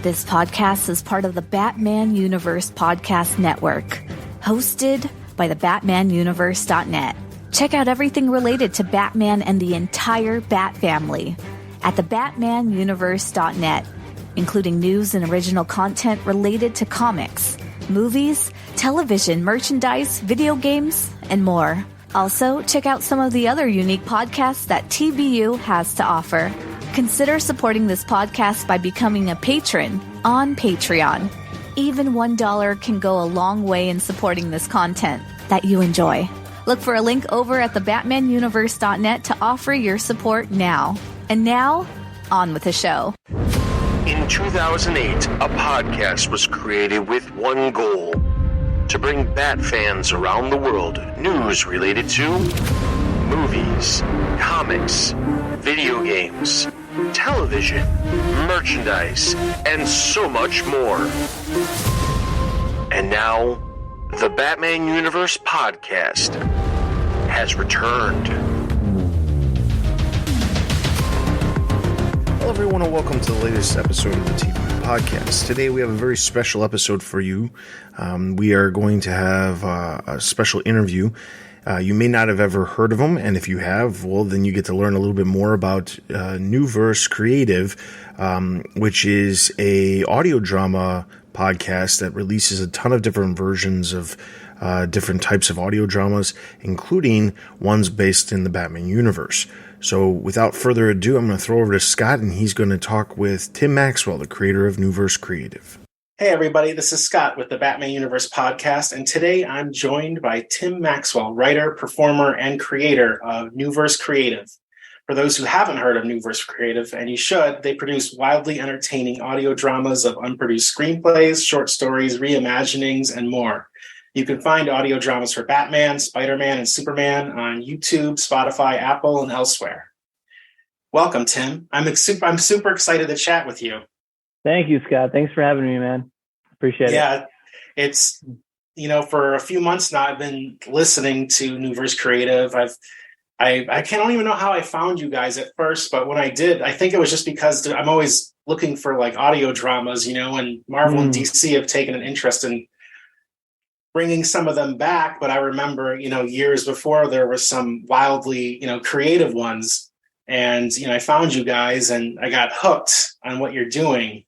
This podcast is part of the Batman Universe Podcast Network, hosted by the BatmanUniverse.net. Check out everything related to Batman and the entire Bat family at the BatmanUniverse.net, including news and original content related to comics, movies, television, merchandise, video games, and more. Also, check out some of the other unique podcasts that TBU has to offer. Consider supporting this podcast by becoming a patron on Patreon. Even $1 can go a long way in supporting this content that you enjoy. Look for a link over at thebatmanuniverse.net to offer your support now. And now, on with the show. In 2008, a podcast was created with one goal: to bring Bat fans around the world news related to movies, comics, video games, television, merchandise, and so much more. And now, the Batman Universe Podcast has returned. Hello everyone and welcome to the latest episode of the TV Podcast. Today we have a very special episode for you. We are going to have a special interview. You may not have ever heard of them, and if you have, well, then you get to learn a little bit more about Neuverse Creative, which is a audio drama podcast that releases a ton of different versions of different types of audio dramas, including ones based in the Batman universe. So without further ado, I'm going to throw over to Scott, and he's going to talk with Tim Maxwell, the creator of Neuverse Creative. Hey everybody, this is Scott with the Batman Universe Podcast, and today I'm joined by Tim Maxwell, writer, performer, and creator of Neuverse Creative. For those who haven't heard of Neuverse Creative, and you should, they produce wildly entertaining audio dramas of unproduced screenplays, short stories, reimaginings, and more. You can find audio dramas for Batman, Spider-Man, and Superman on YouTube, Spotify, Apple, and elsewhere. Welcome, Tim. I'm super excited to chat with you. Thank you, Scott. Thanks for having me, man. Appreciate it. Yeah, it's, for a few months now, I've been listening to Neuverse Creative. I don't even know how I found you guys at first, but when I did, I think it was just because I'm always looking for like audio dramas, and Marvel and DC have taken an interest in bringing some of them back. But I remember, years before there were some wildly, creative ones. And, I found you guys and I got hooked on what you're doing.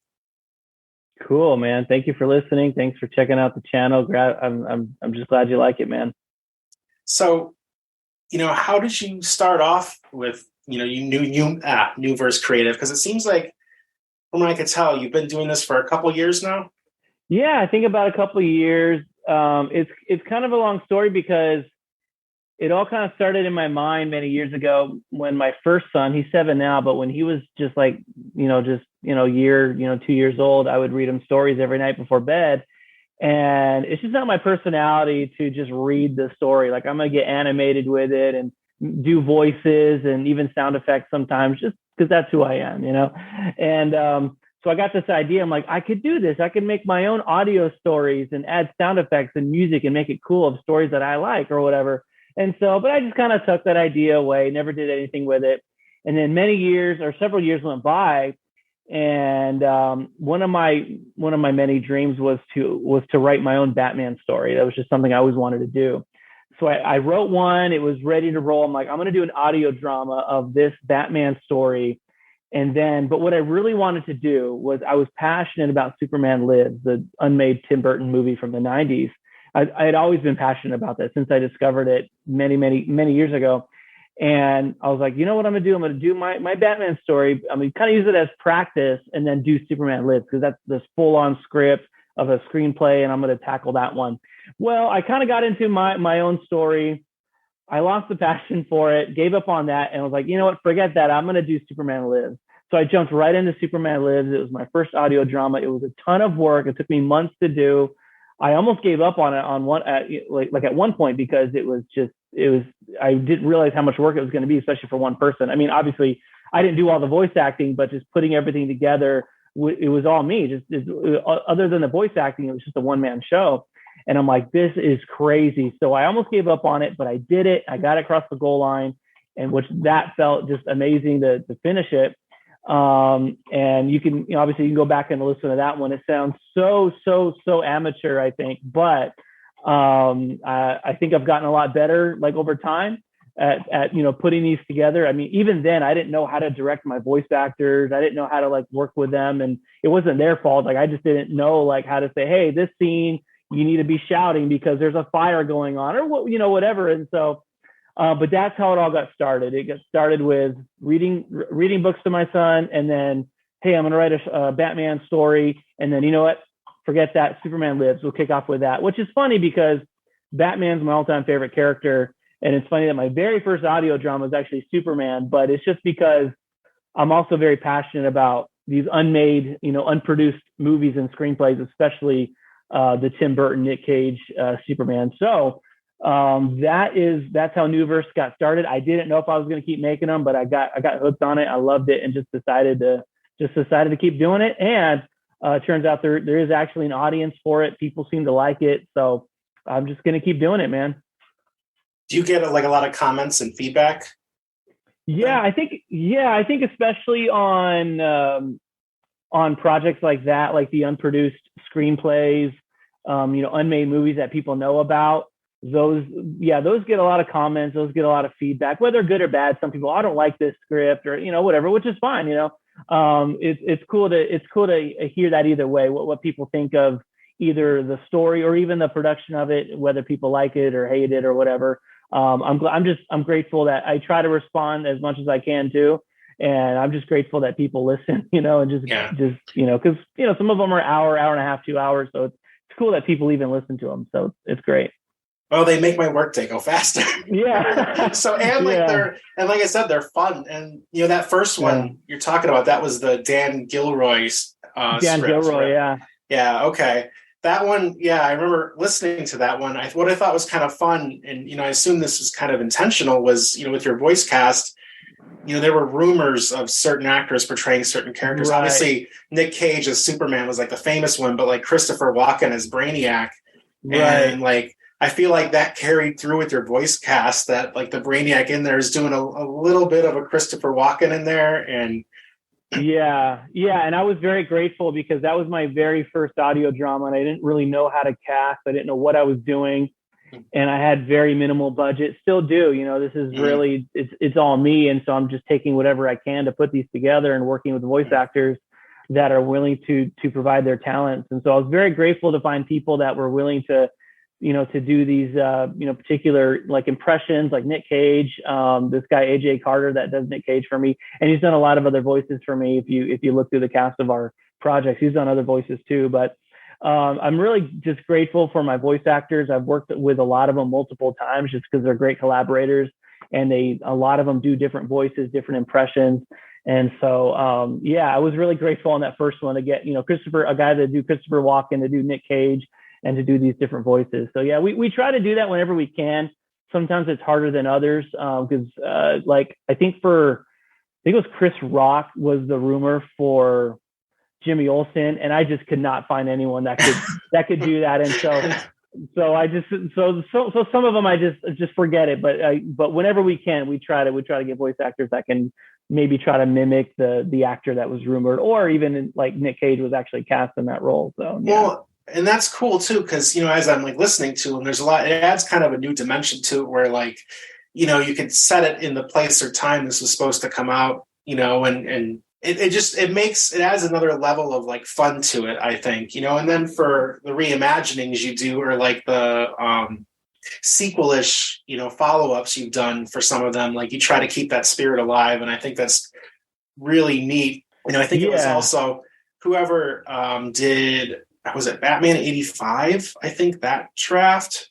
Cool, man. Thank you for listening. Thanks for checking out the channel. I'm just glad you like it, man. So, how did you start off with, Neuverse Creative? Because it seems like, from what I could tell, you've been doing this for a couple years now. Yeah, I think about a couple of years. It's kind of a long story because it all kind of started in my mind many years ago when my first son, he's 7 now, but when he was just like, year, 2 years old, I would read him stories every night before bed. And it's just not my personality to just read the story. Like I'm going to get animated with it and do voices and even sound effects sometimes, just because that's who I am, And so I got this idea. I'm like, I could do this. I could make my own audio stories and add sound effects and music and make it cool of stories that I like or whatever. And so, but I just kind of took that idea away, never did anything with it. And then several years went by. And one of my many dreams was to write my own Batman story. That was just something I always wanted to do. So I wrote one. It was ready to roll. I'm like, I'm going to do an audio drama of this Batman story. But what I really wanted to do was, I was passionate about Superman Lives, the unmade Tim Burton movie from the 90s. I had always been passionate about that since I discovered it many years ago. And I was like, you know what I'm going to do? I'm going to do my Batman story. I'm going to kind of use it as practice and then do Superman Lives, because that's this full-on script of a screenplay, and I'm going to tackle that one. Well, I kind of got into my own story. I lost the passion for it, gave up on that, and I was like, you know what? Forget that. I'm going to do Superman Lives. So I jumped right into Superman Lives. It was my first audio drama. It was a ton of work. It took me months to do. I almost gave up on it at one point, because I didn't realize how much work it was going to be, especially for one person. I mean, obviously I didn't do all the voice acting, but just putting everything together, it was all me. Other than the voice acting, it was just a one-man show. And I'm like, this is crazy. So I almost gave up on it, but I did it. I got across the goal line, and that felt just amazing to finish it. And you can, obviously you can go back and listen to that one. It sounds so amateur, I think, but I think I've gotten a lot better, like over time at putting these together. I mean, even then I didn't know how to direct my voice actors. I didn't know how to like work with them, and it wasn't their fault. Like I just didn't know like how to say, hey, this scene, you need to be shouting because there's a fire going on, or what, whatever. And so, but that's how it all got started. It got started with reading books to my son, and then, hey, I'm going to write a Batman story. And then, you know what? Forget that. Superman Lives. We'll kick off with that, which is funny because Batman's my all-time favorite character. And it's funny that my very first audio drama is actually Superman, but it's just because I'm also very passionate about these unmade, unproduced movies and screenplays, especially the Tim Burton, Nick Cage, Superman. So that's how Neuverse got started. I didn't know if I was going to keep making them, but I got hooked on it. I loved it and just decided to keep doing it. And it turns out there is actually an audience for it. People seem to like it. So I'm just going to keep doing it, man. Do you get like a lot of comments and feedback? Yeah, I think especially on projects like that, like the unproduced screenplays, unmade movies that people know about. Those get a lot of comments. Those get a lot of feedback, whether good or bad. Some people, I don't like this script, or whatever, which is fine. It's cool to hear that either way. What people think of either the story or even the production of it, whether people like it or hate it or whatever. I'm grateful that I try to respond as much as I can too. And I'm just grateful that people listen, and just because, some of them are hour and a half, 2 hours. So it's cool that people even listen to them. So it's great. Oh, they make my workday go faster. Yeah. They're, and like I said, they're fun. And, that first one you're talking about, that was the Dan Gilroy's Dan script, Gilroy. right? Yeah. Yeah. Okay. That one, I remember listening to that one. What I thought was kind of fun, and I assume this was kind of intentional, was with your voice cast, there were rumors of certain actors portraying certain characters. Right. Obviously, Nick Cage as Superman was like the famous one, but like Christopher Walken as Brainiac, right. And like I feel like that carried through with your voice cast. That like the Brainiac in there is doing a little bit of a Christopher Walken in there, and. Yeah. And I was very grateful because that was my very first audio drama, and I didn't really know how to cast. I didn't know what I was doing, and I had very minimal budget. Still do. This is really it's all me, and so I'm just taking whatever I can to put these together and working with voice actors that are willing to provide their talents. And so I was very grateful to find people that were willing to do these, particular like impressions, like Nick Cage, this guy, AJ Carter, that does Nick Cage for me. And he's done a lot of other voices for me. If you look through the cast of our projects, he's done other voices too. But I'm really just grateful for my voice actors. I've worked with a lot of them multiple times just because they're great collaborators, and a lot of them do different voices, different impressions. And so, I was really grateful on that first one to get, a guy to do Christopher Walken, to do Nick Cage, and to do these different voices. So we try to do that whenever we can. Sometimes it's harder than others because I think it was Chris Rock was the rumor for Jimmy Olsen, and I just could not find anyone that could do that. And so I just so some of them I just forget it. But whenever we can, we try to get voice actors that can maybe try to mimic the actor that was rumored, or even like Nick Cage was actually cast in that role. So yeah. Well, and that's cool too, because as I'm like listening to them, there's a lot. It adds kind of a new dimension to it, where like you could set it in the place or time this was supposed to come out, and it adds another level of like fun to it, I think, and then for the reimaginings you do, or like the sequel-ish, follow-ups you've done for some of them, like you try to keep that spirit alive, and I think that's really neat. I think it was also whoever did. Was it Batman 85? I think that draft,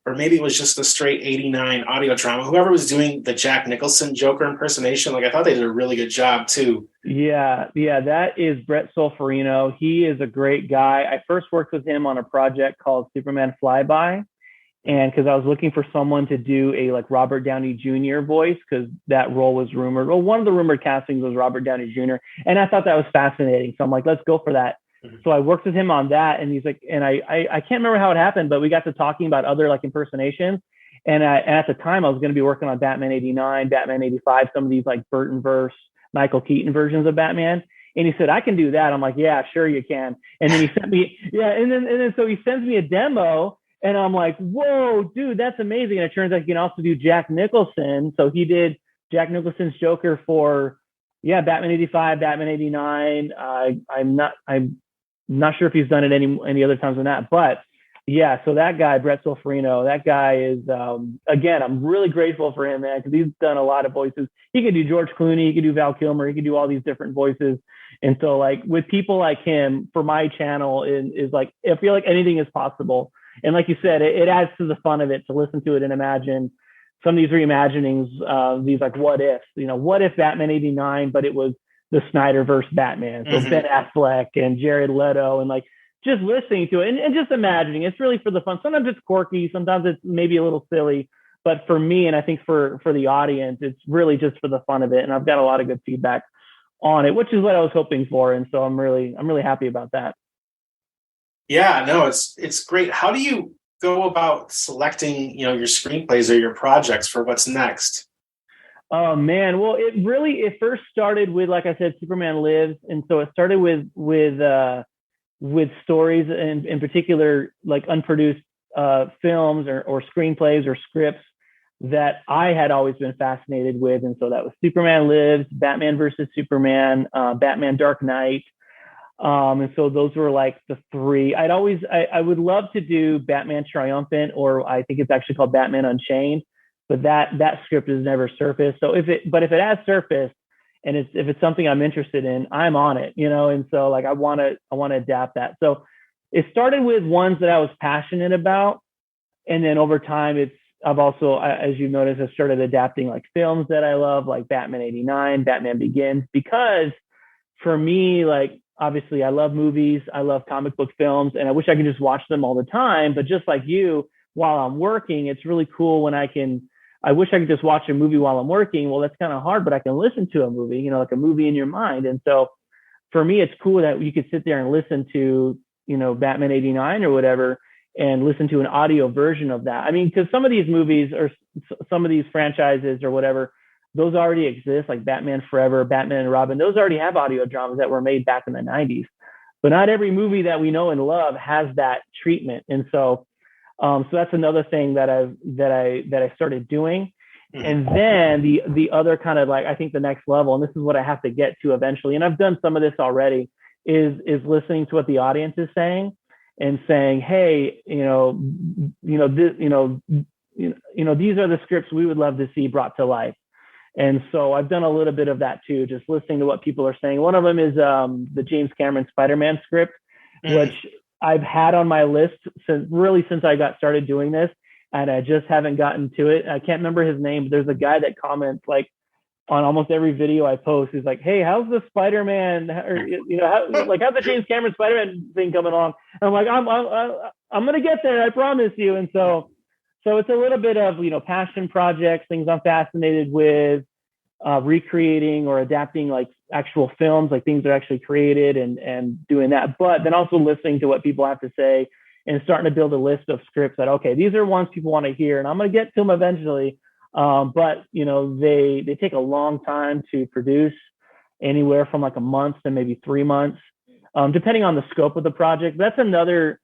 or maybe it was just the straight 89 audio drama. Whoever was doing the Jack Nicholson Joker impersonation, like I thought they did a really good job too. Yeah, that is Brett Solferino. He is a great guy. I first worked with him on a project called Superman Flyby, and because I was looking for someone to do a like Robert Downey Jr. voice, because that role was rumored. Well, one of the rumored castings was Robert Downey Jr., and I thought that was fascinating. So I'm like, let's go for that. So I worked with him on that, and he's like, and I can't remember how it happened, but we got to talking about other like impersonations. And at the time I was going to be working on Batman 89, Batman 85, some of these like Burtonverse Michael Keaton versions of Batman. And he said, I can do that. I'm like, yeah, sure you can. And then he sent me, and then so he sends me a demo, and I'm like, whoa, dude, that's amazing. And it turns out he can also do Jack Nicholson. So he did Jack Nicholson's Joker for, Batman 85, Batman 89. I'm not sure if he's done it any other times than that, but yeah. So that guy, Brett Solferino, that guy is, again, I'm really grateful for him, man, because he's done a lot of voices. He could do George Clooney, he could do Val Kilmer, he could do all these different voices. And so, like, with people like him, for my channel is like, I feel like anything is possible. And like you said, it adds to the fun of it to listen to it and imagine some of these reimaginings, these like what ifs, what if Batman 89, but it was the Snyderverse Batman. So Ben Affleck and Jared Leto, and like just listening to it and just imagining. It's really for the fun. Sometimes it's quirky, sometimes it's maybe a little silly, but for me, and I think for the audience, it's really just for the fun of it. And I've got a lot of good feedback on it, which is what I was hoping for. And so I'm really happy about that. Yeah, no, it's great. How do you go about selecting, your screenplays or your projects for what's next? Oh man, well, it first started with, like I said, Superman Lives, and so it started with stories, and in particular, like unproduced films or screenplays or scripts that I had always been fascinated with. And so that was Superman Lives, Batman versus Superman, Batman Dark Knight. And so those were like the three. I would love to do Batman Triumphant, or I think it's actually called Batman Unchained, but that script has never surfaced. So if it has surfaced, and if it's something I'm interested in, I'm on it, and so like I want to adapt that. So it started with ones that I was passionate about. And then over time, I've also, as you noticed, I've started adapting like films that I love, like Batman 89, Batman Begins, because for me, like, obviously I love movies, I love comic book films, and I wish I could just watch them all the time. But just like you, while I'm working, it's really cool when I wish I could just watch a movie while I'm working. Well, that's kind of hard, but I can listen to a movie, like a movie in your mind. And so for me, it's cool that you could sit there and listen to, Batman 89 or whatever, and listen to an audio version of that. I mean, because some of these movies or some of these franchises or whatever, those already exist, like Batman Forever, Batman and Robin. Those already have audio dramas that were made back in the 90s. But not every movie that we know and love has that treatment. And so that's another thing that I started doing. And then the other kind of, like, I think the next level, and this is what I have to get to eventually, and I've done some of this already, is listening to what the audience is saying and saying, hey, these are the scripts we would love to see brought to life. And so I've done a little bit of that too, just listening to what people are saying. One of them is the James Cameron Spider-Man script, which I've had on my list since I got started doing this, and I just haven't gotten to it. I can't remember his name, but there's a guy that comments like on almost every video I post. He's like, hey, how's the Spider-Man, or, how's the James Cameron Spider-Man thing coming along? And I'm like, I'm going to get there, I promise you. And so it's a little bit of, passion projects, things I'm fascinated with, recreating or adapting like actual films, like things that are actually created, and doing that. But then also listening to what people have to say and starting to build a list of scripts that, okay, these are ones people want to hear, and I'm going to get to them eventually. But they take a long time to produce, anywhere from like a month to maybe 3 months, depending on the scope of the project. That's another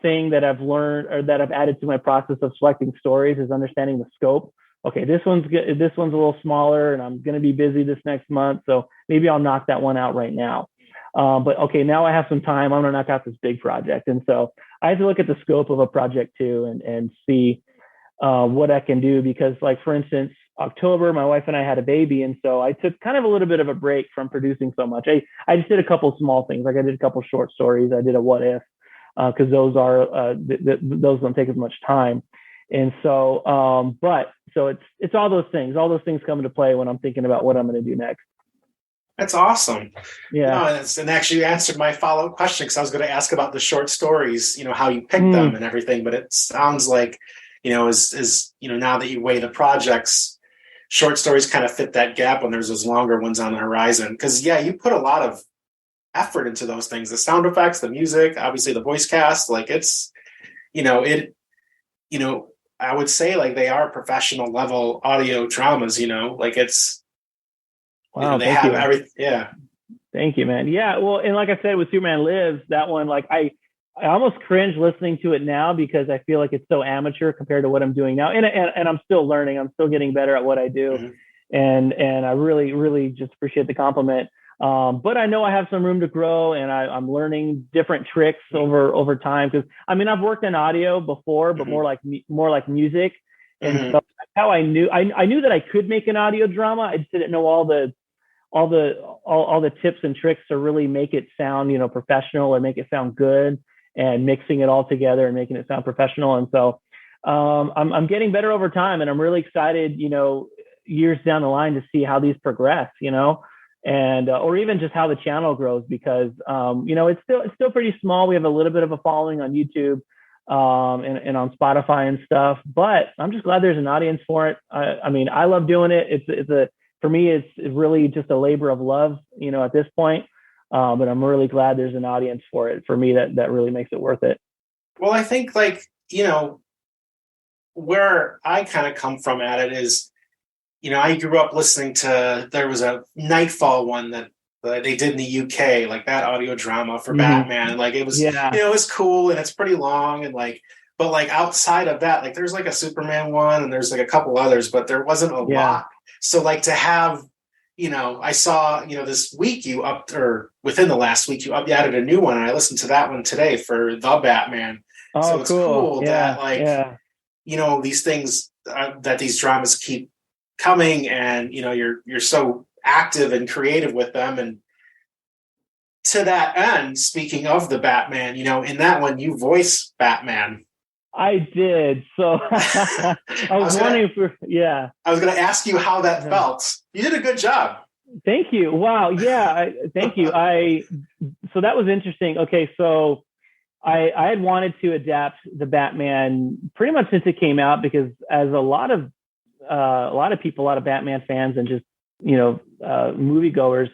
thing that I've learned, or that I've added to my process of selecting stories, is understanding the scope. Okay, this one's a little smaller, and I'm going to be busy this next month, so maybe I'll knock that one out right now. But okay, now I have some time, I'm going to knock out this big project. And so I have to look at the scope of a project too, and see what I can do. Because, like, for instance, October, my wife and I had a baby, and so I took kind of a little bit of a break from producing so much. I just did a couple small things, like I did a couple short stories, I did a what if, because those those don't take as much time. And so, so it's all those things come into play when I'm thinking about what I'm going to do next. That's awesome. Yeah. No, and actually you answered my follow-up question, because I was going to ask about the short stories, how you pick them and everything. But it sounds like, now that you weigh the projects, short stories kind of fit that gap when there's those longer ones on the horizon. Because, you put a lot of effort into those things, the sound effects, the music, obviously the voice cast, like it's, I would say like they are professional level audio dramas, like it's, Wow, they thank have you. everything. Yeah. Thank you, man. Yeah, well, and like I said, with Superman Lives, that one, like I almost cringe listening to it now because I feel like it's so amateur compared to what I'm doing now, and I'm still learning. I'm still getting better at what I do, and I really just appreciate the compliment. But I know I have some room to grow, and I'm learning different tricks over time. Because I mean, I've worked in audio before, but more like music, and so that's how I knew that I could make an audio drama. I just didn't know all the tips and tricks to really make it sound, professional, or make it sound good, and mixing it all together and making it sound professional. And so I'm getting better over time, and I'm really excited, years down the line to see how these progress, and or even just how the channel grows, because it's still pretty small. We have a little bit of a following on YouTube and on Spotify and stuff, but I'm just glad there's an audience for it. I mean, I love doing it. For me, it's really just a labor of love, at this point. But I'm really glad there's an audience for it. For me, that really makes it worth it. Well, I think where I kind of come from at it is, I grew up listening to, there was a Nightfall one that they did in the UK, like that audio drama for Batman. And like, it was, it was cool, and it's pretty long, and but outside of that, like there's like a Superman one, and there's like a couple others, but there wasn't a lot. So to have, I saw, this week within the last week, you added a new one, and I listened to that one today for The Batman. Oh, so it's cool that these things, that these dramas keep coming, and, you're so active and creative with them. And to that end, speaking of The Batman, in that one, you voice Batman. I did. So I was wondering I was going to ask you how that felt. You did a good job. Thank you. Wow. Yeah. Thank you. So that was interesting. Okay. So I had wanted to adapt The Batman pretty much since it came out, because as a lot of people, a lot of Batman fans and just, moviegoers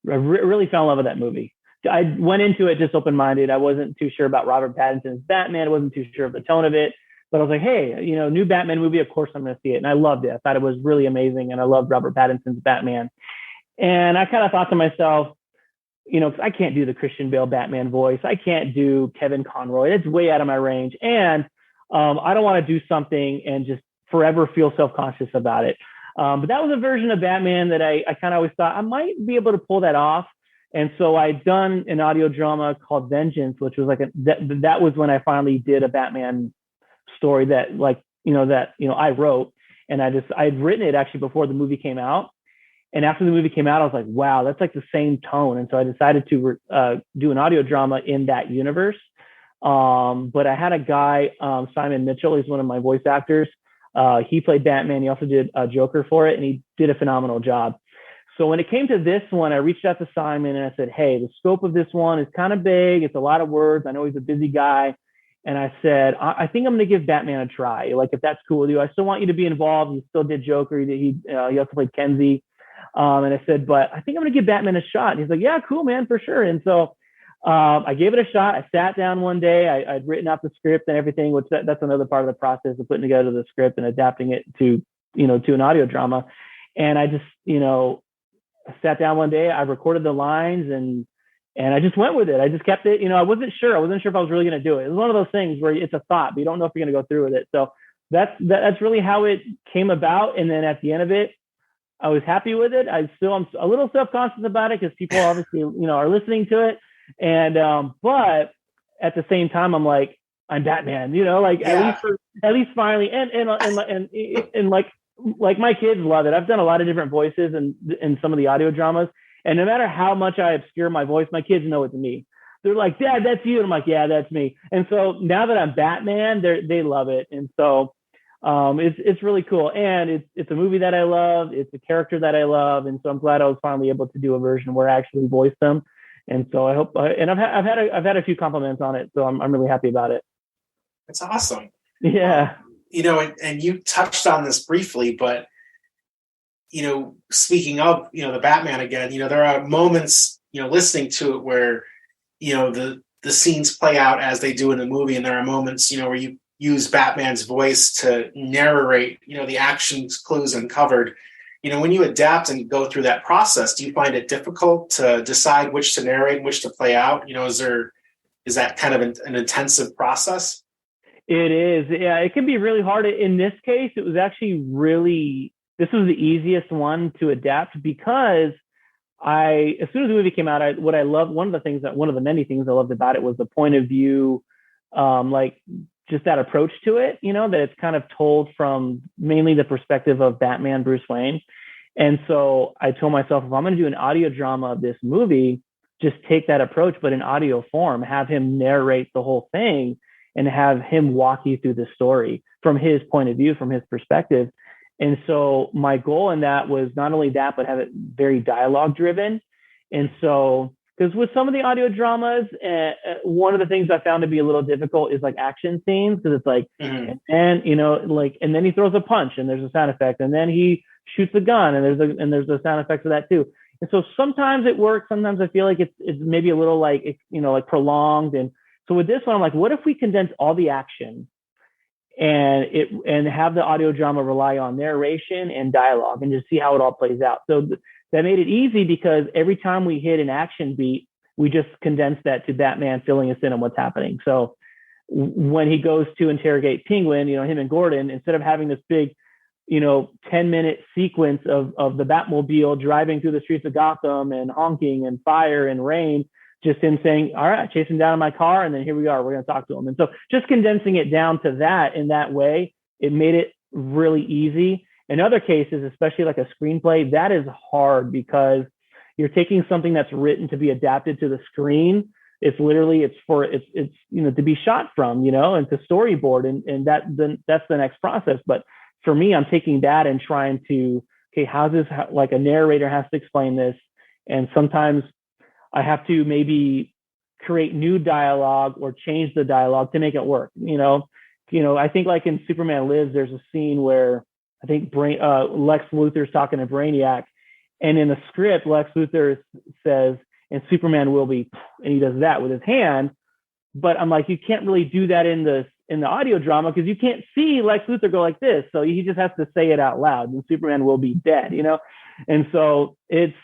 really fell in love with that movie. I went into it just open-minded. I wasn't too sure about Robert Pattinson's Batman. I wasn't too sure of the tone of it, but I was like, hey, new Batman movie, of course I'm going to see it. And I loved it. I thought it was really amazing. And I loved Robert Pattinson's Batman. And I kind of thought to myself, because I can't do the Christian Bale Batman voice. I can't do Kevin Conroy. It's way out of my range. And I don't want to do something and just forever feel self-conscious about it. But that was a version of Batman that I kind of always thought I might be able to pull that off. And so I'd done an audio drama called Vengeance, which was that was when I finally did a Batman story that I wrote, and I'd written it actually before the movie came out. And after the movie came out, I was like, wow, that's like the same tone. And so I decided to do an audio drama in that universe. But I had a guy, Simon Mitchell, he's one of my voice actors. He played Batman. He also did Joker for it, and he did a phenomenal job. So when it came to this one, I reached out to Simon and I said, hey, the scope of this one is kind of big. It's a lot of words. I know he's a busy guy. And I said, I think I'm going to give Batman a try. Like, if that's cool with you, I still want you to be involved. You still did Joker. He also played Kenzie. And I said, but I think I'm going to give Batman a shot. And he's like, yeah, cool, man, for sure. And so I gave it a shot. I sat down one day. I'd written out the script and everything, which that's another part of the process of putting together the script and adapting it to an audio drama. And I just, I sat down one day, I recorded the lines, and I just went with it. I just kept it. I wasn't sure. I wasn't sure if I was really going to do it. It was one of those things where it's a thought, but you don't know if you're going to go through with it. So that's really how it came about. And then at the end of it, I was happy with it. I'm a little self-conscious about it because people obviously, are listening to it. And, but at the same time, I'm like, I'm Batman, at least finally. And like my kids love it. I've done a lot of different voices in some of the audio dramas. And no matter how much I obscure my voice, my kids know it's me. They're like, Dad, that's you. And I'm like, yeah, that's me. And so now that I'm Batman, they love it. And so it's really cool. And it's a movie that I love. It's a character that I love. And so I'm glad I was finally able to do a version where I actually voiced them. And so I hope, and I've had a few compliments on it. So I'm really happy about it. That's awesome. Yeah. And you touched on this briefly, but, speaking of, the Batman again, there are moments, listening to it where, the scenes play out as they do in the movie. And there are moments, where you use Batman's voice to narrate, the actions, clues uncovered. when you adapt and go through that process, do you find it difficult to decide which to narrate and which to play out? Is that kind of an intensive process? It is. Yeah, it can be really hard. In this case, it was actually this was the easiest one to adapt because as soon as the movie came out, one of the many things I loved about it was the point of view, like just that approach to it, that it's kind of told from mainly the perspective of Batman, Bruce Wayne. And so I told myself, if I'm going to do an audio drama of this movie, just take that approach, but in audio form, have him narrate the whole thing and have him walk you through the story from his point of view, from his perspective. And so my goal in that was not only that, but have it very dialogue driven. And so, because with some of the audio dramas, one of the things I found to be a little difficult is like action scenes, because it's like, and then he throws a punch and there's a sound effect, and then he shoots a gun and there's a sound effect of that too. And so sometimes it works. Sometimes I feel like it's maybe a little like, like prolonged. And so with this one, I'm like, what if we condense all the action and have the audio drama rely on narration and dialogue and just see how it all plays out. So that made it easy because every time we hit an action beat, we just condensed that to Batman filling us in on what's happening. So when he goes to interrogate Penguin, him and Gordon, instead of having this big, 10-minute sequence of the Batmobile driving through the streets of Gotham and honking and fire and rain, just him saying, all right, chase him down in my car, and then here we are, we're going to talk to him. And so just condensing it down to that in that way, it made it really easy. In other cases, especially like a screenplay, that is hard because you're taking something that's written to be adapted to the screen. It's literally, it's to be shot from, and to storyboard, and that's the next process. But for me, I'm taking that and trying to, okay, like a narrator has to explain this. And sometimes I have to maybe create new dialogue or change the dialogue to make it work. I think like in Superman Lives, there's a scene where I think Lex Luthor's talking to Brainiac, and in the script, Lex Luthor says, and Superman will be, and he does that with his hand. But I'm like, you can't really do that in the audio drama because you can't see Lex Luthor go like this. So he just has to say it out loud, and Superman will be dead, And so it's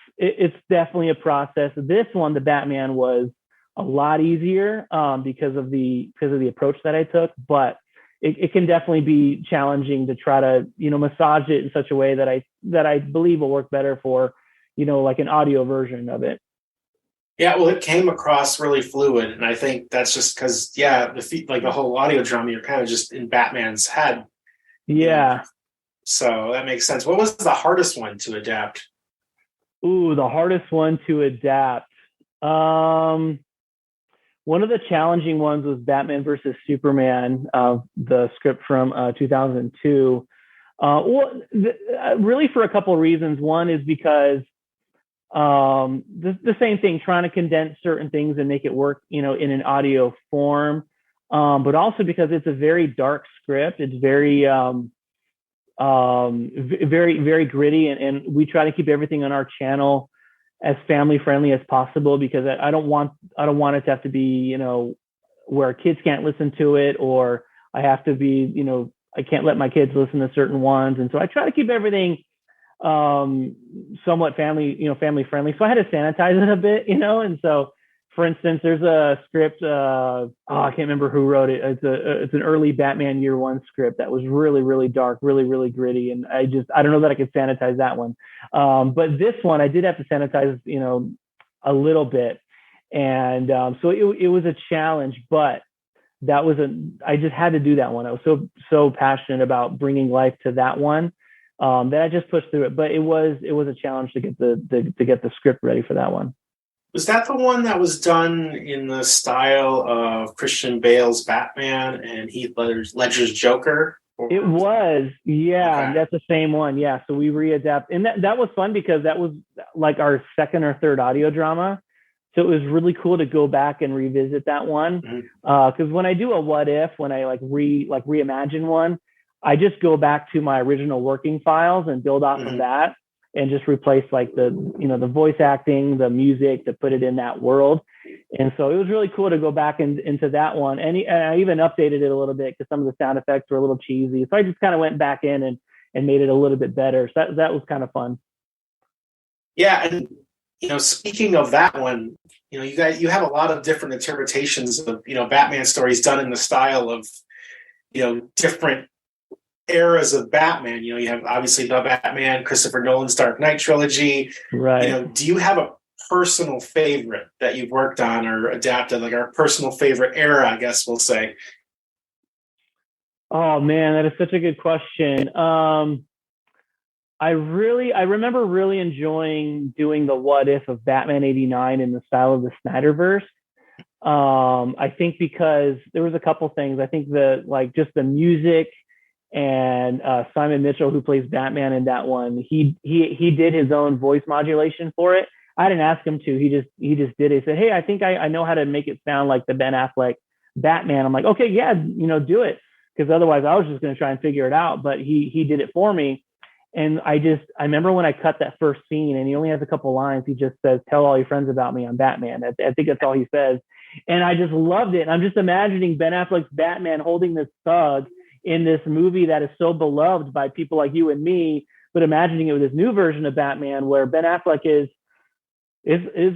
definitely a process. This one, the Batman, was a lot easier because of the approach that I took, but it can definitely be challenging to try to, massage it in such a way that I believe will work better for, like an audio version of it. Yeah, well, it came across really fluid, and I think that's just because, the whole audio drama, you're kind of just in Batman's head. Yeah. So that makes sense. What was the hardest one to adapt? Ooh, the hardest one to adapt. One of the challenging ones was Batman versus Superman, the script from 2002. Really for a couple of reasons. One is because the same thing, trying to condense certain things and make it work, in an audio form. But also because it's a very dark script. It's very, very, very gritty. And we try to keep everything on our channel as family friendly as possible, because I don't want it to have to be, where kids can't listen to it, or I have to be, I can't let my kids listen to certain ones. And so I try to keep everything somewhat family friendly. So I had to sanitize it a bit, and so, for instance, there's a script, I can't remember who wrote it. It's an early Batman Year One script that was really, really dark, really, really gritty. And I don't know that I could sanitize that one. But this one, I did have to sanitize, a little bit. And so it was a challenge, but I just had to do that one. I was so passionate about bringing life to that one. That I just pushed through it, but it was a challenge to get the script ready for that one. Was that the one that was done in the style of Christian Bale's Batman and Heath Ledger's Joker? It was, yeah, okay. That's the same one, yeah. So we readapt, and that was fun because that was like our second or third audio drama. So it was really cool to go back and revisit that one. Because when I do a what if, when I reimagine one, I just go back to my original working files and build off of that, and just replace like the voice acting, the music, to put it in that world. And so it was really cool to go back into that one. And I even updated it a little bit because some of the sound effects were a little cheesy. So I just kind of went back in made it a little bit better. So that was kind of fun. Yeah, and speaking of that one, you have a lot of different interpretations of Batman stories done in the style of different eras of Batman. You have obviously the Batman, Christopher Nolan's Dark Knight trilogy. Right. Do you have a personal favorite that you've worked on or adapted, like our personal favorite era, I guess we'll say? Oh man, that is such a good question. I remember really enjoying doing the what if of Batman 89 in the style of the Snyderverse. I think because there was a couple things. I think just the music and Simon Mitchell, who plays Batman in that one, he did his own voice modulation for it. I didn't ask him to. He just did it. He said, "Hey, I think I know how to make it sound like the Ben Affleck Batman." I'm like, "Okay, yeah, do it," because otherwise I was just going to try and figure it out. But he did it for me. And I remember when I cut that first scene, and he only has a couple lines. He just says, "Tell all your friends about me. I'm Batman." I think that's all he says. And I just loved it. And I'm just imagining Ben Affleck's Batman holding this thug in this movie that is so beloved by people like you and me, but imagining it with this new version of Batman where Ben Affleck is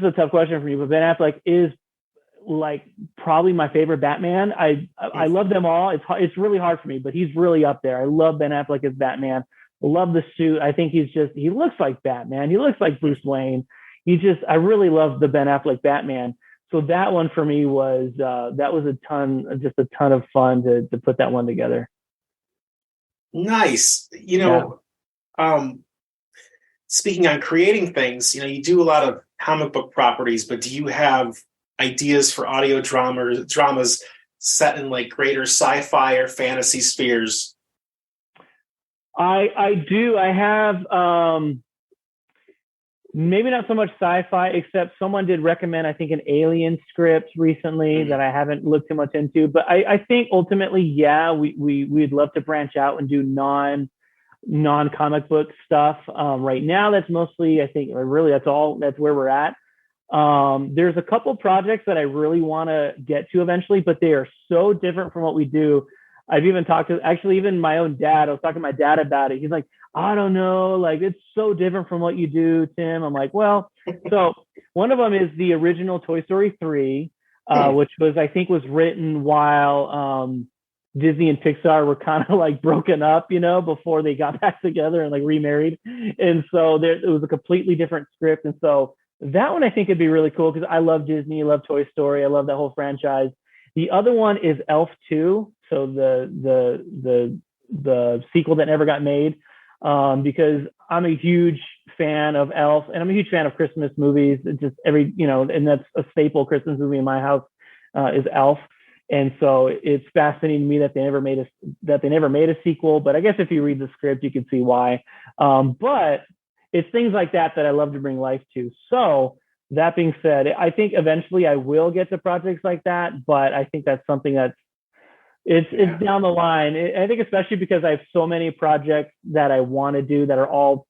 a tough question for me, but Ben Affleck is like probably my favorite Batman. I love them all. It's really hard for me, but he's really up there. I love Ben Affleck as Batman. I love the suit. I think he looks like Batman. He looks like Bruce Wayne. I really love the Ben Affleck Batman. So that one for me was a ton of fun to put that one together. Nice. Speaking on creating things, you do a lot of comic book properties, but do you have ideas for audio dramas set in like greater sci-fi or fantasy spheres? I do. I have maybe not so much sci-fi, except someone did recommend, I think, an Alien script recently that I haven't looked too much into. But I think ultimately, yeah, we'd love to branch out and do non-comic book stuff. Right now, that's mostly, I think, really that's where we're at. There's a couple projects that I really want to get to eventually, but they are so different from what we do. I've even talked to even my own dad. I was talking to my dad about it. He's like, "I don't know, like it's so different from what you do, Tim." I'm like, well, so one of them is the original Toy Story 3, which I think was written while Disney and Pixar were kind of like broken up, before they got back together and like remarried. And so it was a completely different script. And so that one I think would be really cool because I love Disney, I love Toy Story, I love that whole franchise. The other one is Elf 2, so the sequel that never got made, because I'm a huge fan of Elf and I'm a huge fan of Christmas movies. It's just and that's a staple Christmas movie in my house is Elf. And so it's fascinating to me that they never made a sequel. But I guess if you read the script, you can see why. But it's things like that I love to bring life to. So that being said, I think eventually I will get to projects like that, but I think that's something it's down the line. I think especially because I have so many projects that I want to do that are all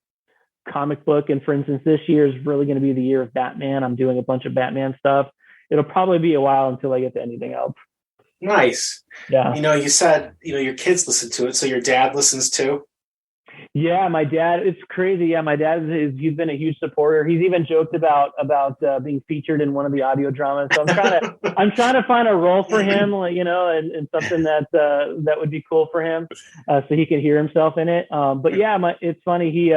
comic book. And for instance, this year is really going to be the year of Batman. I'm doing a bunch of Batman stuff. It'll probably be a while until I get to anything else. Nice. Yeah. You said, your kids listen to it. So your dad listens too? Yeah, my dad, it's crazy. Yeah, my dad he's been a huge supporter. He's even joked about being featured in one of the audio dramas. So I'm trying to find a role for him, and something that would be cool for him, so he could hear himself in it. But yeah, it's funny. He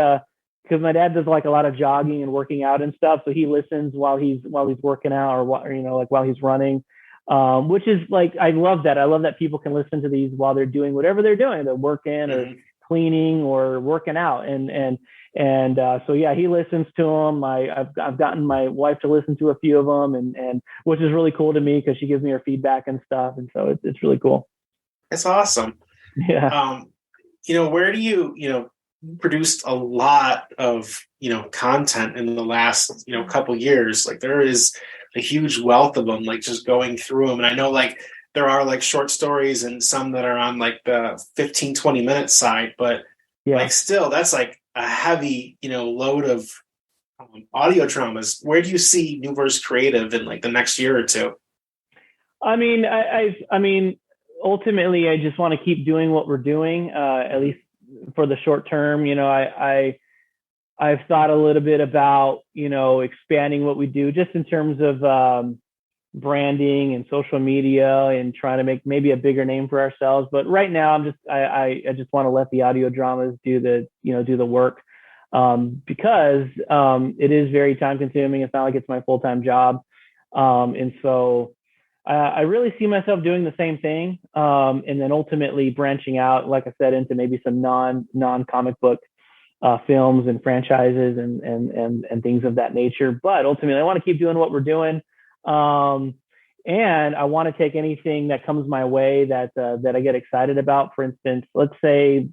because my dad does like a lot of jogging and working out and stuff, so he listens while he's working out or while he's running. Which is like, I love that. I love that people can listen to these while they're doing whatever they're doing. They're working or cleaning or working out. So yeah, he listens to them. I've gotten my wife to listen to a few of them and which is really cool to me because she gives me her feedback and stuff. And so it's really cool. It's awesome. Yeah. Where do you produced a lot of, content in the last, couple years. Like there is a huge wealth of them, like just going through them. And I know like there are like short stories and some that are on like the 15-20 minute side, but like still that's like a heavy, load of audio dramas. Where do you see Neuverse Creative in like the next year or two? I mean, ultimately I just want to keep doing what we're doing, at least for the short term. I've thought a little bit about, expanding what we do just in terms of branding and social media and trying to make maybe a bigger name for ourselves. But right now I just want to let the audio dramas do the work, because it is very time consuming. It's not like it's my full-time job. And so I really see myself doing the same thing. And then ultimately branching out, like I said, into maybe some non-comic book films and franchises and things of that nature. But ultimately I want to keep doing what we're doing. And I want to take anything that comes my way that I get excited about. For instance, let's say,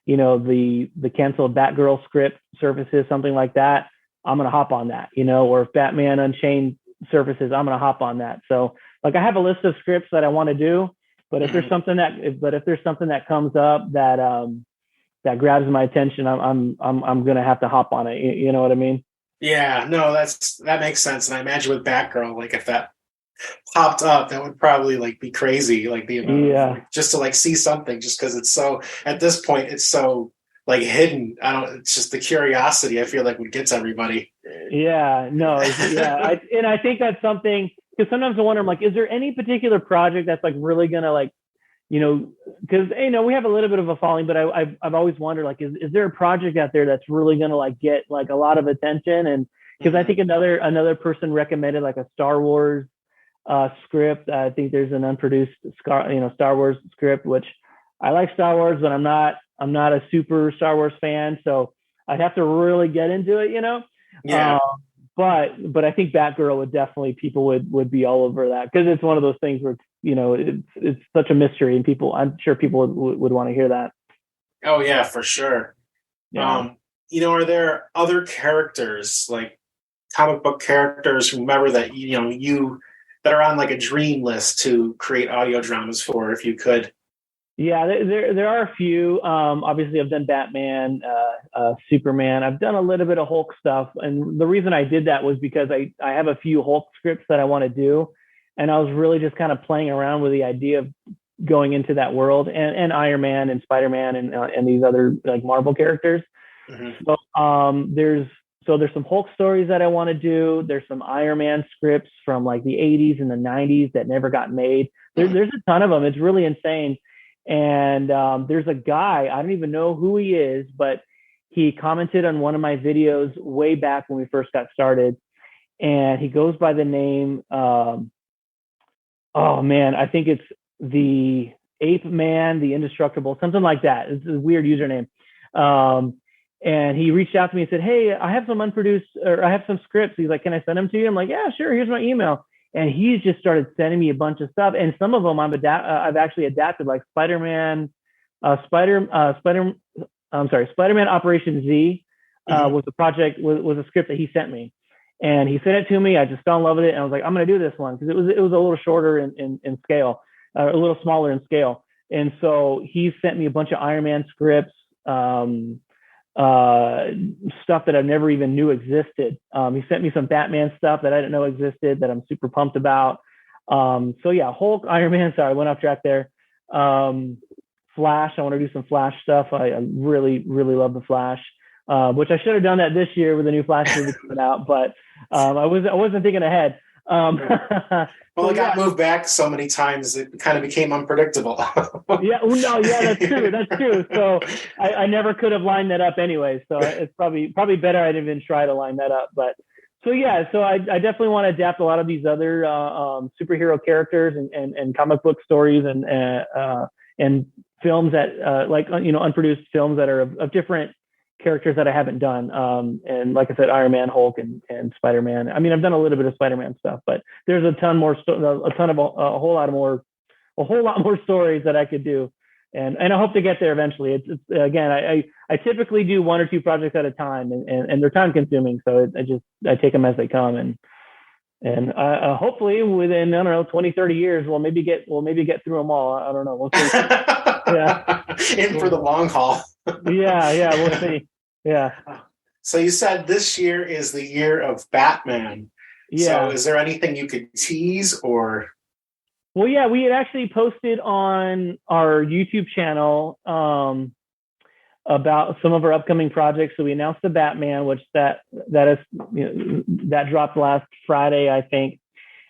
the canceled Batgirl script surfaces, something like that. I'm going to hop on that, or if Batman Unchained surfaces, I'm going to hop on that. So like I have a list of scripts that I want to do, but if there's something that comes up that grabs my attention, I'm going to have to hop on it. You know what I mean? Yeah, no, that makes sense. And I imagine with Batgirl, like if that popped up, that would probably like be crazy, like the amount of, like, just to like see something, just because it's so, at this point it's so like hidden. It's just the curiosity I feel like what gets everybody. Yeah, no, yeah. I think that's something, because sometimes I wonder, I'm like, is there any particular project that's like really gonna like, because we have a little bit of a following, but I've always wondered, like, is there a project out there that's really going to like get like a lot of attention? And because I think another person recommended like a Star Wars script. I think there's an unproduced Star Wars script, which I like Star Wars, but I'm not a super Star Wars fan, so I'd have to really get into it, Yeah. But I think Batgirl would definitely, people would be all over that, because it's one of those things where it's such a mystery, and I'm sure people would want to hear that. Oh yeah, for sure. Yeah. Are there other characters, like comic book characters, whomever, that you that are on like a dream list to create audio dramas for, if you could? Yeah, there are a few. Obviously, I've done Batman, Superman. I've done a little bit of Hulk stuff, and the reason I did that was because I have a few Hulk scripts that I want to do, and I was really just kind of playing around with the idea of going into that world, and Iron Man and Spider-Man and these other like Marvel characters. Mm-hmm. So there's some Hulk stories that I want to do. There's some Iron Man scripts from like the 80s and the 90s that never got made. There's a ton of them. It's really insane. And there's a guy, I don't even know who he is, but he commented on one of my videos way back when we first got started. And he goes by the name, I think it's the Ape Man, the Indestructible, something like that. It's a weird username. And he reached out to me and said, "Hey, I have some unproduced, or I have some scripts." He's like, "Can I send them to you?" I'm like, "Yeah, sure. Here's my email." And he's just started sending me a bunch of stuff. And some of them I've actually adapted, like Spider-Man Operation Z was a project, was a script that he sent me. And he sent it to me. I just fell in love with it. And I was like, I'm going to do this one, because it was a little shorter in scale, a little smaller in scale. And so he sent me a bunch of Iron Man scripts, stuff that I never even knew existed. He sent me some Batman stuff that I didn't know existed, that I'm super pumped about. So yeah, Hulk, Iron Man. Sorry, I went off track there. Flash. I want to do some Flash stuff. I really, really love the Flash, which I should have done that this year with the new Flash movie coming out, but I wasn't thinking ahead. Well, it got moved back so many times, it kind of became unpredictable. That's true. So I never could have lined that up anyway. So it's probably better I didn't even try to line that up. But so I definitely want to adapt a lot of these other superhero characters and comic book stories and films that unproduced films that are of different characters that I haven't done. And like I said, Iron Man, Hulk, and Spider-Man. I mean, I've done a little bit of Spider-Man stuff, but there's a whole lot more stories that I could do. And I hope to get there eventually. It's again, I typically do one or two projects at a time, and they're time consuming. So I take them as they come, and hopefully within, I don't know, 20, 30 years, we'll maybe get through them all. I don't know. We'll see. Yeah. In for the long haul. Yeah, we'll see. Yeah. So you said this year is the year of Batman. Yeah. So is there anything you could tease, or? Well, yeah, we had actually posted on our YouTube channel about some of our upcoming projects. So we announced the Batman, which that dropped last Friday, I think.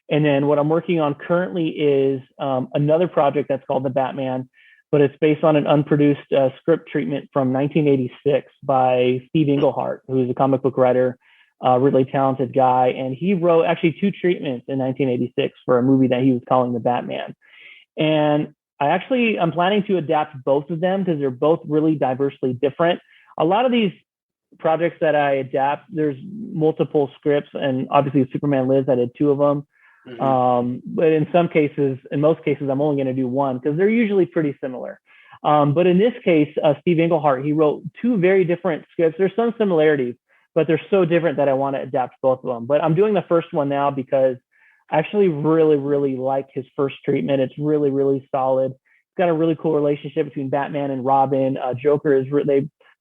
And then what I'm working on currently is another project that's called the Batman, but it's based on an unproduced script treatment from 1986 by Steve Englehart, who's a comic book writer, really talented guy. And he wrote actually 2 treatments in 1986 for a movie that he was calling the Batman. And I'm planning to adapt both of them because they're both really diversely different. A lot of these projects that I adapt, there's multiple scripts, and obviously Superman Lives, I did 2 of them. But in most cases, I'm only going to do 1 because they're usually pretty similar. But in this case, Steve Englehart, he wrote 2 very different scripts. There's some similarities, but they're so different that I want to adapt both of them. But I'm doing the first one now because I actually really, really like his first treatment. It's really, really solid. It's got a really cool relationship between Batman and Robin. Joker is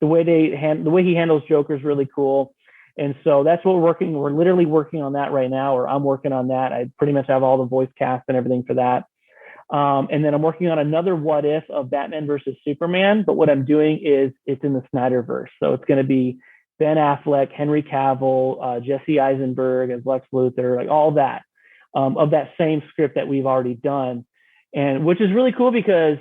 the way he handles Joker is really cool. And so that's what we're literally working on that right now, or I'm working on that. I pretty much have all the voice cast and everything for that. And then I'm working on another what if of Batman versus Superman. But what I'm doing is it's in the Snyderverse. So it's going to be Ben Affleck, Henry Cavill, Jesse Eisenberg as Lex Luthor, like all that, of that same script that we've already done. And which is really cool because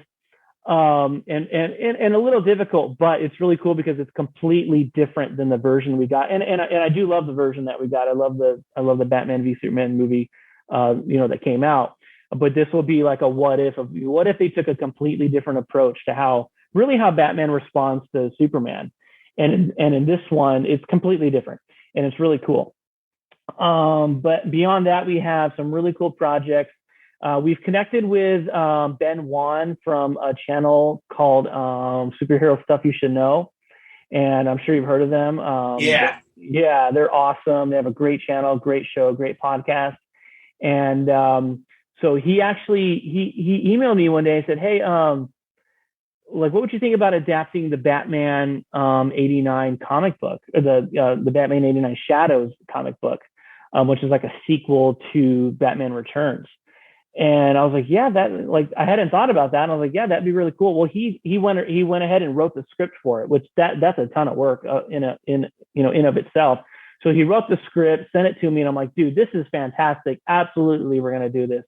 and a little difficult, but it's really cool because it's completely different than the version we got. And I do love the version that we got. I love the Batman v Superman movie, that came out. But this will be like a what if they took a completely different approach to how Batman responds to Superman. And in this one, it's completely different and it's really cool. But beyond that, we have some really cool projects. We've connected with Ben Wan from a channel called Superhero Stuff You Should Know. And I'm sure you've heard of them. Yeah, they're awesome. They have a great channel, great show, great podcast. And so he emailed me one day and said, hey, what would you think about adapting the Batman 89 comic book, or the Batman 89 Shadows comic book, which is like a sequel to Batman Returns. And I was like, yeah, I hadn't thought about that. And I was like, yeah, that'd be really cool. Well, he went ahead and wrote the script for it, which that's a ton of work in of itself. So he wrote the script, sent it to me, and I'm like, dude, this is fantastic. Absolutely, we're gonna do this.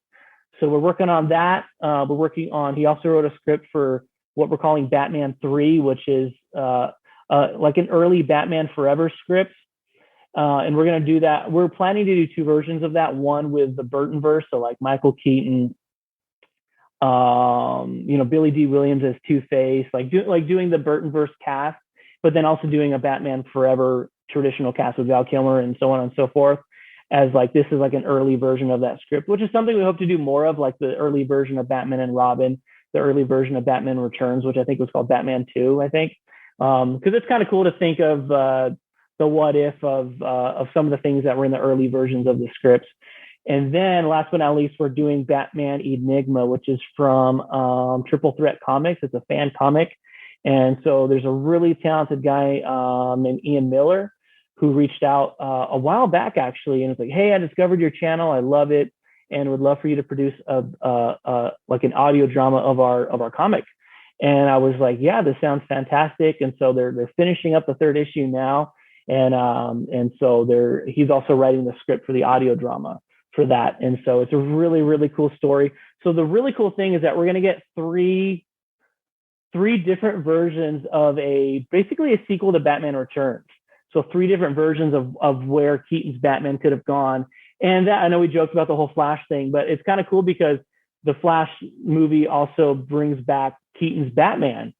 So we're working on that. He also wrote a script for what we're calling Batman 3, which is like an early Batman Forever script. And we're going to do that. We're planning to do 2 versions of that. One with the Burtonverse, so like Michael Keaton, Billy D. Williams as Two-Face, doing the Burtonverse cast, but then also doing a Batman Forever traditional cast with Val Kilmer and so on and so forth. As this is like an early version of that script, which is something we hope to do more of, like the early version of Batman and Robin, the early version of Batman Returns, which I think was called Batman 2, I think. Because it's kind of cool to think of the what if of some of the things that were in the early versions of the scripts. And then last but not least, we're doing Batman Enigma, which is from Triple Threat Comics. It's a fan comic. And so there's a really talented guy named Ian Miller who reached out a while back, actually, and was like, hey, I discovered your channel. I love it and would love for you to produce an audio drama of our comic. And I was like, yeah, this sounds fantastic. And so they're finishing up the 3rd issue now. And so he's also writing the script for the audio drama for that. And so it's a really, really cool story. So the really cool thing is that we're going to get three different versions of basically a sequel to Batman Returns. So 3 different versions of where Keaton's Batman could have gone. And that, I know we joked about the whole Flash thing, but it's kind of cool because the Flash movie also brings back Keaton's Batman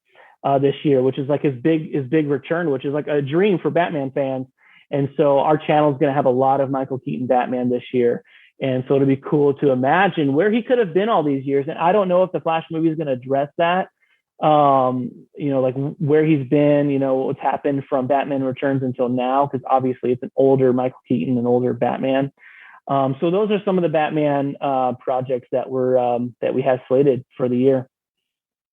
this year, which is like his big return, which is like a dream for Batman fans. And so our channel is going to have a lot of Michael Keaton Batman this year. And so it'll be cool to imagine where he could have been all these years. And I don't know if the Flash movie is going to address that, like where he's been, what's happened from Batman Returns until now, because obviously it's an older Michael Keaton, an older Batman. So those are some of the Batman projects that we have slated for the year.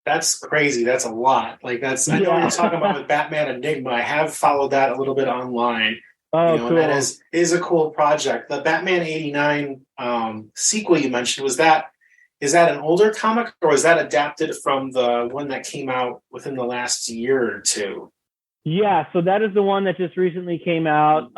That's crazy. That's a lot. I know what you're talking about with Batman Enigma. I have followed that a little bit online. Oh, cool. And that is a cool project. The Batman 89 sequel you mentioned, was that is that an older comic, or is that adapted from the one that came out within the last year or two? Yeah, so that is the one that just recently came out.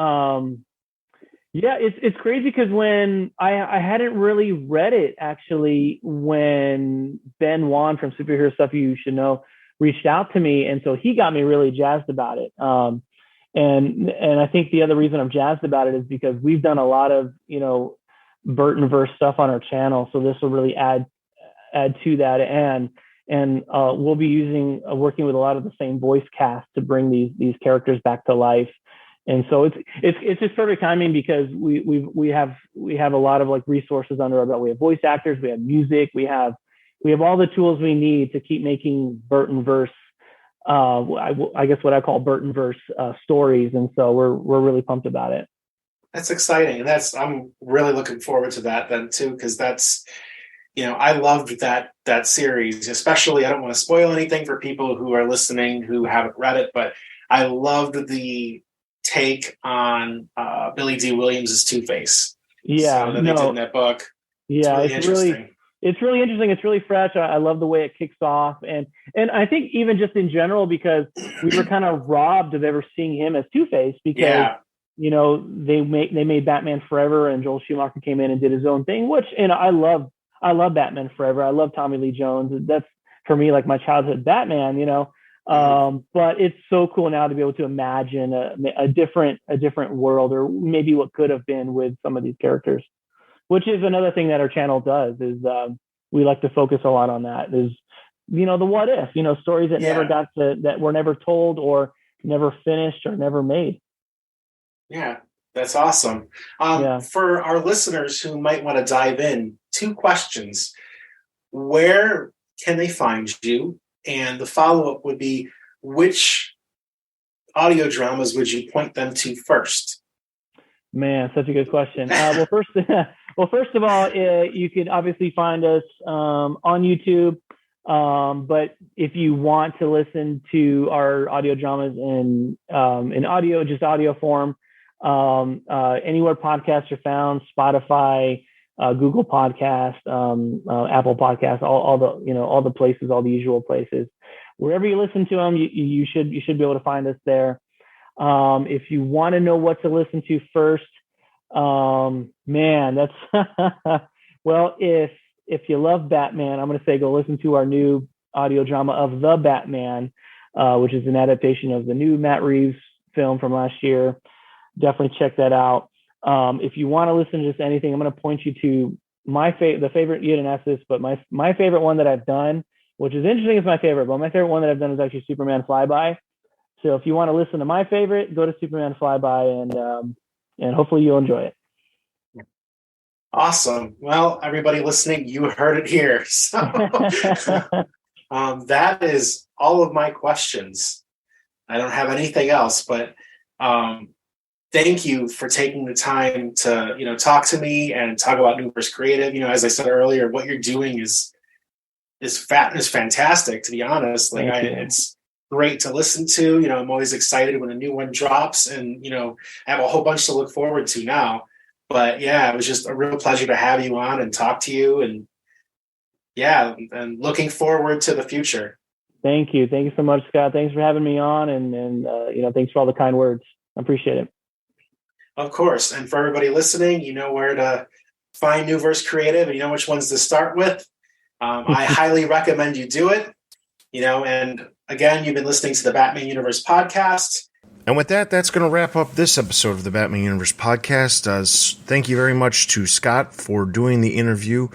Yeah, it's crazy because when I hadn't really read it actually when Ben Wan from Superhero Stuff You Should Know reached out to me, and so he got me really jazzed about it. And I think the other reason I'm jazzed about it is because we've done a lot of Burtonverse stuff on our channel, so this will really add to that, and we'll be working with a lot of the same voice cast to bring these characters back to life. And so it's just perfect timing because we have a lot of like resources under our belt. We have voice actors, we have music, we have all the tools we need to keep making Burtonverse, I guess what I call Burtonverse stories. And so we're really pumped about it. That's exciting. And I'm really looking forward to that then too, because that's, I loved that series, especially, I don't want to spoil anything for people who are listening who haven't read it, but I loved the take on Billy D. Williams' Two-Face. Yeah. They did in that book. Yeah. It's really interesting. It's really fresh. I love the way it kicks off. And I think even just in general, because we were kind of robbed of ever seeing him as Two-Face because, they made Batman Forever and Joel Schumacher came in and did his own thing, which, I love Batman Forever. I love Tommy Lee Jones. That's for me, like my childhood Batman, but it's so cool now to be able to imagine a different world, or maybe what could have been with some of these characters, which is another thing that our channel does is we like to focus a lot on that is, the what if, stories that that were never told or never finished or never made. Yeah, that's awesome. For our listeners who might want to dive in, 2 questions. Where can they find you? And the follow-up would be, which audio dramas would you point them to first? Man, such a good question. First of all, you can obviously find us on YouTube. But if you want to listen to our audio dramas in audio form, anywhere podcasts are found, Spotify, Google Podcast, Apple Podcast, all the places, all the usual places. Wherever you listen to them, you should be able to find us there. If you want to know what to listen to first, man, that's well, if you love Batman, I'm going to say go listen to our new audio drama of The Batman, which is an adaptation of the new Matt Reeves film from last year. Definitely check that out. If you want to listen to just anything, I'm going to point you to the favorite. You didn't ask this, but my favorite one that I've done, which is interesting, is my favorite. But my favorite one that I've done is actually Superman Flyby. So if you want to listen to my favorite, go to Superman Flyby, and hopefully you'll enjoy it. Awesome. Well, everybody listening, you heard it here. So that is all of my questions. I don't have anything else, but thank you for taking the time to, talk to me and talk about Neuverse Creative. As I said earlier, what you're doing is fantastic, to be honest. It's great to listen to. I'm always excited when a new one drops, and, I have a whole bunch to look forward to now. But yeah, it was just a real pleasure to have you on and talk to you. And yeah, and looking forward to the future. Thank you. Thank you so much, Scott. Thanks for having me on. And thanks for all the kind words. I appreciate it. Of course. And for everybody listening, you know where to find Neuverse Creative, and you know which ones to start with. I highly recommend you do it. And again, you've been listening to the Batman Universe podcast. And with that, that's going to wrap up this episode of the Batman Universe podcast. Thank you very much to Scott for doing the interview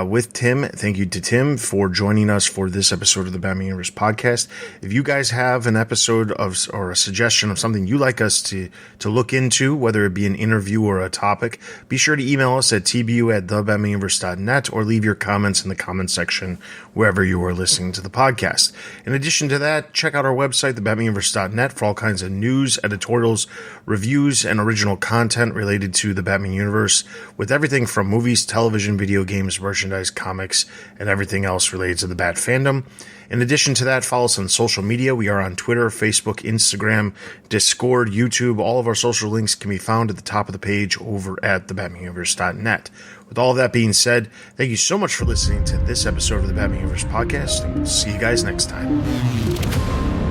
with Tim. Thank you to Tim for joining us for this episode of the Batman Universe podcast. If you guys have an episode or a suggestion of something you'd like us to look into, whether it be an interview or a topic, be sure to email us at tbu@thebatmanuniverse.net or leave your comments in the comments section wherever you are listening to the podcast. In addition to that, check out our website, thebatmanuniverse.net, for all kinds of news, editorials, reviews, and original content related to the Batman universe, with everything from movies, television, video games, merchandise, comics, and everything else related to the Bat fandom. In addition to that, follow us on social media. We are on Twitter, Facebook, Instagram, Discord, YouTube. All of our social links can be found at the top of the page over at thebatmanuniverse.net. With all of that being said, thank you so much for listening to this episode of the Batman Universe podcast, and we'll see you guys next time.